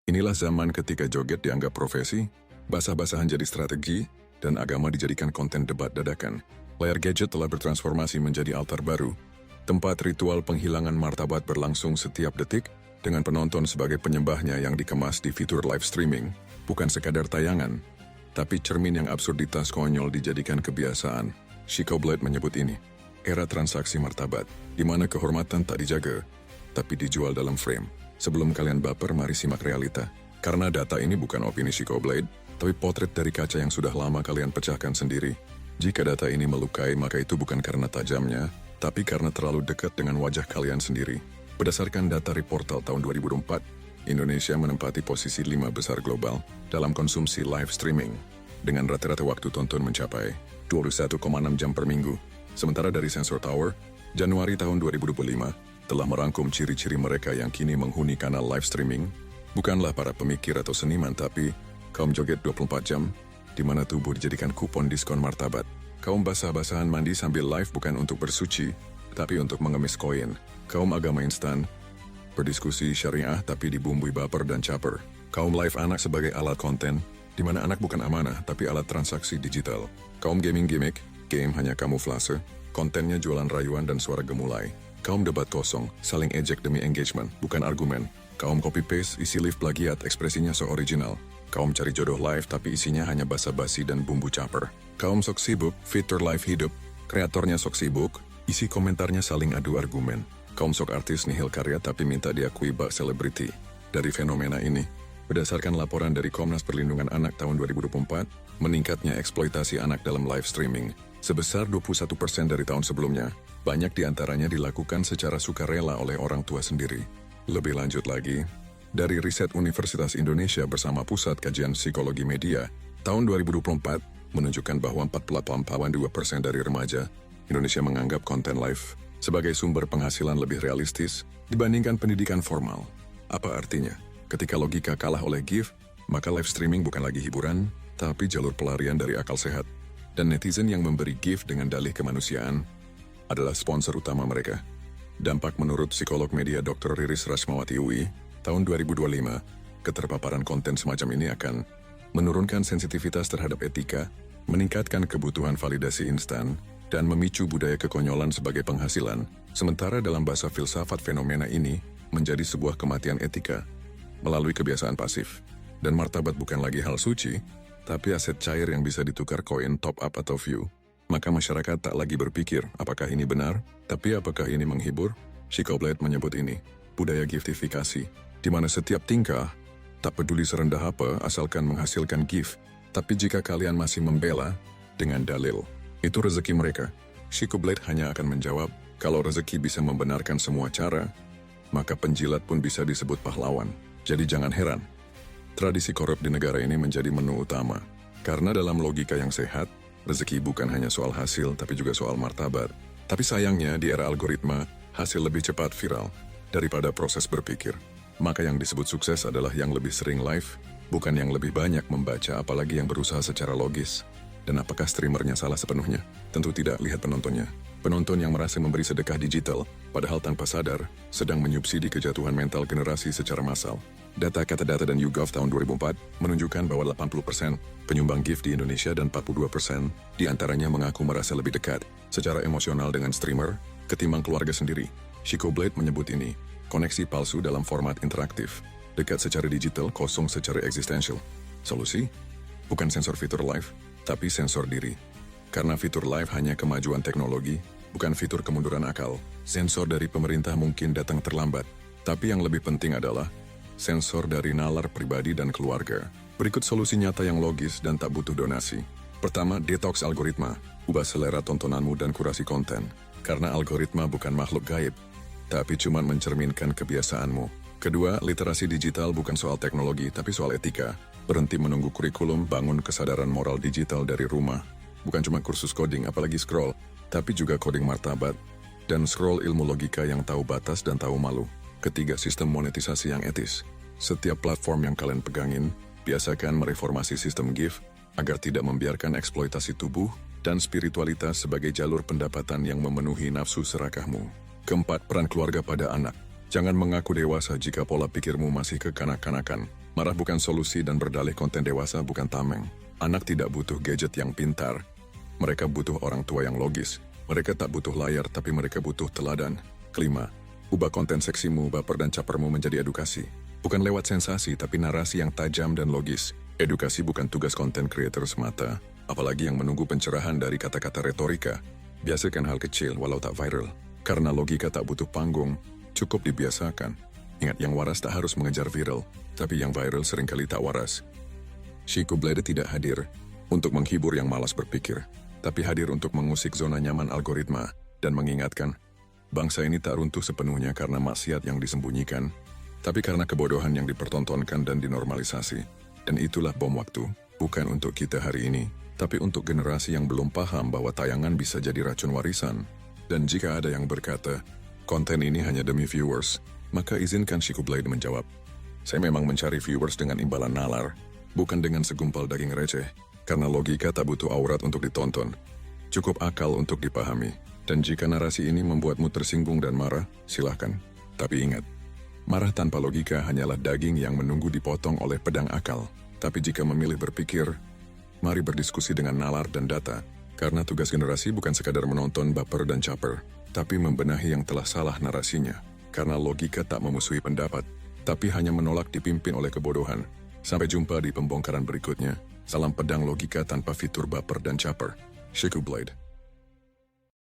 Inilah zaman ketika joget dianggap profesi, basah-basahan jadi strategi, dan agama dijadikan konten debat dadakan. Layar gadget telah bertransformasi menjadi altar baru, tempat ritual penghilangan martabat berlangsung setiap detik, dengan penonton sebagai penyembahnya yang dikemas di fitur live streaming, bukan sekadar tayangan, tapi cermin yang absurditas konyol dijadikan kebiasaan. Chico Blade menyebut ini, era transaksi martabat, di mana kehormatan tak dijaga, tapi dijual dalam frame. Sebelum kalian baper, mari simak realita. Karena data ini bukan opini Chico Blade, tapi potret dari kaca yang sudah lama kalian pecahkan sendiri. Jika data ini melukai, maka itu bukan karena tajamnya, tapi karena terlalu dekat dengan wajah kalian sendiri. Berdasarkan data Reportal tahun 2004, Indonesia menempati posisi 5 besar global dalam konsumsi live streaming, dengan rata-rata waktu tonton mencapai 21,6 jam per minggu. Sementara dari Sensor Tower, Januari tahun 2025, telah merangkum ciri-ciri mereka yang kini menghuni kanal live streaming, bukanlah para pemikir atau seniman, tapi kaum joget 24 jam, di mana tubuh dijadikan kupon diskon martabat. Kaum basah-basahan mandi sambil live bukan untuk bersuci, tapi untuk mengemis koin. Kaum agama instan, berdiskusi syariah tapi dibumbui baper dan caper. Kaum live anak sebagai alat konten, di mana anak bukan amanah, tapi alat transaksi digital. Kaum gaming gimmick, game hanya kamuflase, kontennya jualan rayuan dan suara gemulai. Kaum debat kosong, saling ejek demi engagement, bukan argumen. Kaum copy-paste, isi live plagiat, ekspresinya so original. Kaum cari jodoh live, tapi isinya hanya basa-basi dan bumbu caper. Kaum sok sibuk, fitur live hidup, kreatornya sok sibuk, isi komentarnya saling adu argumen. Kaum sok artis nihil karya, tapi minta diakui bak selebriti. Dari fenomena ini, berdasarkan laporan dari Komnas Perlindungan Anak tahun 2024, meningkatnya eksploitasi anak dalam live streaming sebesar 21% dari tahun sebelumnya. Banyak diantaranya dilakukan secara sukarela oleh orang tua sendiri. Lebih lanjut lagi, dari riset Universitas Indonesia bersama Pusat Kajian Psikologi Media, tahun 2024 menunjukkan bahwa 48,2% dari remaja Indonesia menganggap konten live sebagai sumber penghasilan lebih realistis dibandingkan pendidikan formal. Apa artinya? Ketika logika kalah oleh GIF, maka live streaming bukan lagi hiburan, tapi jalur pelarian dari akal sehat. Dan netizen yang memberi GIF dengan dalih kemanusiaan adalah sponsor utama mereka. Dampak menurut psikolog media Dr. Riris Rashmawati UI, tahun 2025, keterpaparan konten semacam ini akan menurunkan sensitivitas terhadap etika, meningkatkan kebutuhan validasi instan, dan memicu budaya kekonyolan sebagai penghasilan. Sementara dalam bahasa filsafat fenomena ini menjadi sebuah kematian etika melalui kebiasaan pasif. Dan martabat bukan lagi hal suci, tapi aset cair yang bisa ditukar koin, top up, atau view. Maka masyarakat tak lagi berpikir apakah ini benar, tapi apakah ini menghibur. Chico Blade menyebut ini budaya giftifikasi, di mana setiap tingkah, tak peduli serendah apa, asalkan menghasilkan gift. Tapi jika kalian masih membela dengan dalil, itu rezeki mereka. Chico Blade hanya akan menjawab, kalau rezeki bisa membenarkan semua cara, maka penjilat pun bisa disebut pahlawan. Jadi jangan heran, tradisi korup di negara ini menjadi menu utama. Karena dalam logika yang sehat, rezeki bukan hanya soal hasil, tapi juga soal martabat. Tapi sayangnya, di era algoritma, hasil lebih cepat viral daripada proses berpikir. Maka yang disebut sukses adalah yang lebih sering live, bukan yang lebih banyak membaca, apalagi yang berusaha secara logis. Dan apakah streamernya salah sepenuhnya? Tentu tidak, lihat penontonnya. Penonton yang merasa memberi sedekah digital, padahal tanpa sadar, sedang menyubsidi kejatuhan mental generasi secara massal. Data Katadata dan YouGov tahun 2004 menunjukkan bahwa 80% penyumbang gift di Indonesia dan 42% diantaranya mengaku merasa lebih dekat secara emosional dengan streamer ketimbang keluarga sendiri. Chico Blade menyebut ini koneksi palsu dalam format interaktif, dekat secara digital, kosong secara eksistensial. Solusi? Bukan sensor fitur live, tapi sensor diri. Karena fitur live hanya kemajuan teknologi, bukan fitur kemunduran akal. Sensor dari pemerintah mungkin datang terlambat, tapi yang lebih penting adalah sensor dari nalar pribadi dan keluarga. Berikut solusi nyata yang logis dan tak butuh donasi. Pertama, detox algoritma. Ubah selera tontonanmu dan kurasi konten. Karena algoritma bukan makhluk gaib, tapi cuma mencerminkan kebiasaanmu. Kedua, literasi digital bukan soal teknologi, tapi soal etika. Berhenti menunggu kurikulum, bangun kesadaran moral digital dari rumah. Bukan cuma kursus coding, apalagi scroll, tapi juga coding martabat. Dan scroll ilmu logika yang tahu batas dan tahu malu. Ketiga, sistem monetisasi yang etis. Setiap platform yang kalian pegangin, biasakan mereformasi sistem gift agar tidak membiarkan eksploitasi tubuh dan spiritualitas sebagai jalur pendapatan yang memenuhi nafsu serakahmu. Keempat, peran keluarga pada anak. Jangan mengaku dewasa jika pola pikirmu masih kekanak-kanakan. Marah bukan solusi dan berdalih konten dewasa bukan tameng. Anak tidak butuh gadget yang pintar. Mereka butuh orang tua yang logis. Mereka tak butuh layar, tapi mereka butuh teladan. Kelima, ubah konten seksimu, baper dan capermu menjadi edukasi. Bukan lewat sensasi, tapi narasi yang tajam dan logis. Edukasi bukan tugas konten creator semata, apalagi yang menunggu pencerahan dari kata-kata retorika. Biasakan hal kecil walau tak viral. Karena logika tak butuh panggung, cukup dibiasakan. Ingat, yang waras tak harus mengejar viral, tapi yang viral seringkali tak waras. Syekh Blade tidak hadir untuk menghibur yang malas berpikir, tapi hadir untuk mengusik zona nyaman algoritma dan mengingatkan, bangsa ini tak runtuh sepenuhnya karena maksiat yang disembunyikan, tapi karena kebodohan yang dipertontonkan dan dinormalisasi. Dan itulah bom waktu, bukan untuk kita hari ini, tapi untuk generasi yang belum paham bahwa tayangan bisa jadi racun warisan. Dan jika ada yang berkata, konten ini hanya demi viewers, maka izinkan Syekh Blade menjawab, saya memang mencari viewers dengan imbalan nalar, bukan dengan segumpal daging receh, karena logika tak butuh aurat untuk ditonton. Cukup akal untuk dipahami. Dan jika narasi ini membuatmu tersinggung dan marah, silahkan. Tapi ingat, marah tanpa logika hanyalah daging yang menunggu dipotong oleh pedang akal. Tapi jika memilih berpikir, mari berdiskusi dengan nalar dan data, karena tugas generasi bukan sekadar menonton baper dan caper, tapi membenahi yang telah salah narasinya. Karena logika tak memusuhi pendapat, tapi hanya menolak dipimpin oleh kebodohan. Sampai jumpa di pembongkaran berikutnya. Salam pedang logika tanpa fitur baper dan caper. Syekh Blade.